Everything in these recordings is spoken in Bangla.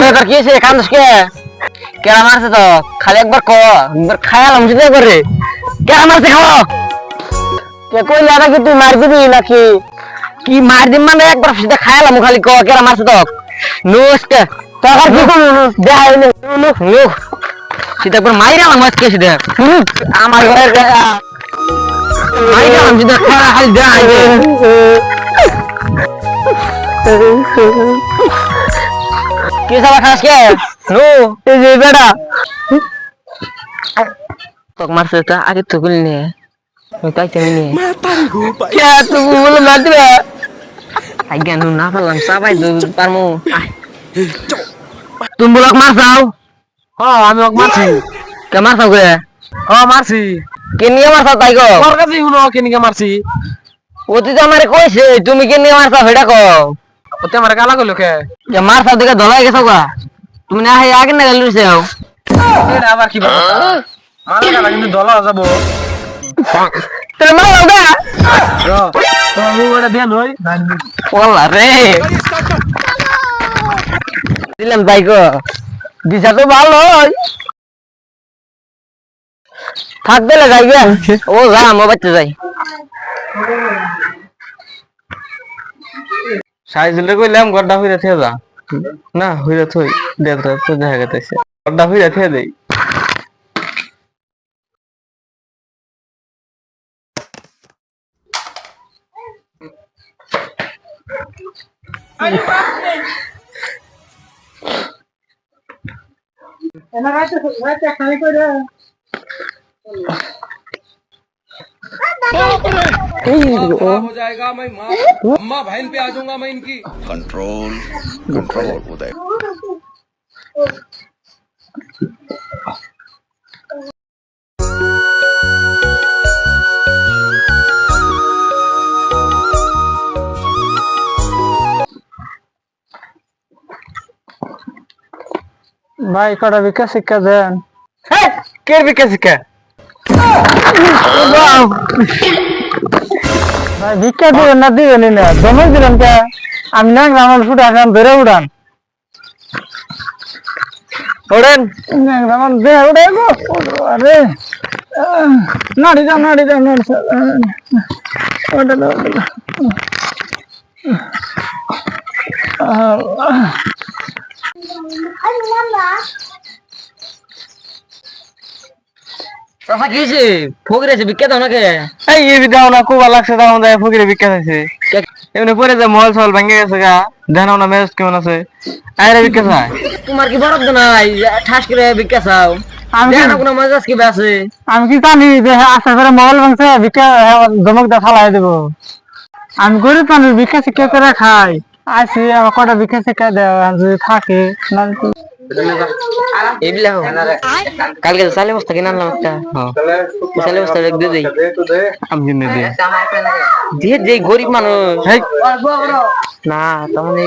তোর কি হয়েছে কান্দস কে কেরা মারছে তো খালি একবার খায়ালাম যদি করে কেরা মারছে খাও কে কইলে এটা কি তুই মার দিবি নাকি কি মার দিম মানে একবার সেটা খায়ালাম খালি কেরা মারছে তো নুসকে তোর কি দেখা হইলে নুক সেটা একবার মাইরালাম আজকে সেটা আমার ঘরের মাইরালাম সেটা খালি দেখা কি সাবা খাস কে নো এই যে বেটা তোক মারছে তো আগে তো গুলি নে ওই তাই তুমি নে মাতারি গো ভাই কে তুমি বলে মারবে আজ্ঞা নু না পারলাম সবাই দু পারমু তুমি বলক মারছাও হ্যাঁ আমি ওকে মারছি। কে মারছাও কে হ্যাঁ মারছি। কে নিয়ে মারছাও তাই গো তোর কাছে শুনো কেনিকে মারছি। ওতি তো আমারে কইছে তুমি কে নিয়ে মারছাও সেটা কও ওতে আমার গালা কইলো কে যে মারছাও দিকে ধলাই গেছো গা তুমি না আগে না গেলুছেও এটা আবার কি বলো মালা গালা কিন্তু দলা যাবো তুমি মারো গা তো আমি ওটা দেন হই ওলা রে দিলাম তাই গো দিশা তো ভালো থাক দিলে যাই গে ও যা আমার বাচ্চা যাই সাইজলে কইলাম গড্ডা হইরা থে যা না হইরা থই দেদরা তো দেখা গেছে গড্ডা হইরা থে দেই আরে বাপ রে এনা রাতে খালি কইরা हो जाएगा मैं माँ अम्मा बहन पे आ जाऊंगा मैं इनकी कंट्रोल कंट्रोल उदय ভাই কটা বিকাশ শিক্ষা দেন কে বিকাশ শিক্ষা ভাই ভিক্ষা দিবেন না দিবেন না জমা দিলাম কে আমি না আমার ফুটে আসলাম ধরে উড়ান ওড়েন আমার দেহ উড়ে গো আরে নাড়ি যাও নাড়ি ওটা কথা কি হয়েছে ফকির আছে বিখ্যাত নাকি এই দাও না খুব ভালো লাগছে দাও দেয় ফকিরে বিখ্যাত আছে এমনি পরে যে মহল সহল ভেঙে গেছে গা জানো না মেজাজ কেমন আছে আরে বিখ্যাত হয় তোমার কি বরফ নাই ঠাস করে বিখ্যাত চাও আমি কোনো মজাজ কি আছে আমি কি জানি যে আশা করে মহল ভাঙছে বিখ্যাত ধমক দিয়ে ফালাই দেবো আমি গরিব মানুষ ভিক্ষা শিক্ষা করে খাই আসি আমার কটা ভিক্ষা শিক্ষা দেওয়া যদি থাকে কালকে চালে বস্তা কিনে আনলাম একটা চালে বস্তা দিয়ে দিই আমি কিনে দিই দিয়ে যে গরিব মানুষ না তার মানে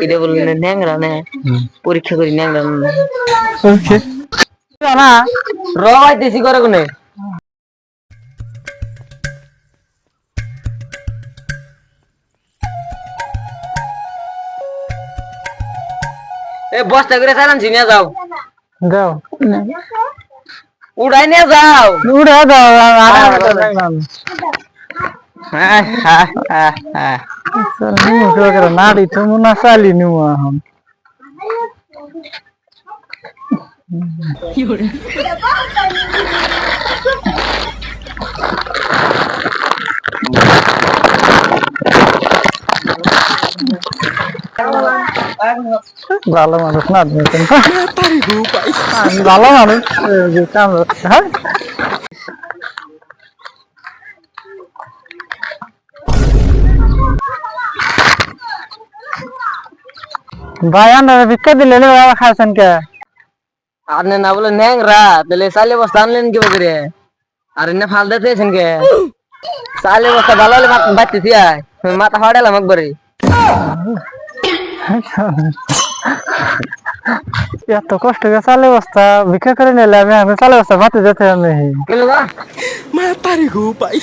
এটা বললেন ন্যাংরা নে পরীক্ষা করি ন্যাংরা না রবাই দেশি করে কোনে এ বস্তা করে চালান নিয়ে যাও যাও উড়াই নিয়ে যাও উড়ে দাও নাড়ি তো মনে চালি নিউ এখন ভালো মানুষ না ভালো মানুষ কাম হ্যাঁ ভাই আমরা ভিক্ষা দিলে খাচ্ছেন কে আপনি না বলে ন্যাংরা তাহলে চালে বস্তা আনলেন কি করে আর এনে ফাল দিতেছেন কে চালে বস্তা ভালো হলে বাচ্চেছি মাথা ফাড়ালাম একবারে এত কষ্ট করে চালে বস্তা ভিক্ষা করে নিলে আমি চালে বস্তা ভাতে যেতে আমি কেলো বা मैं तारी को पाई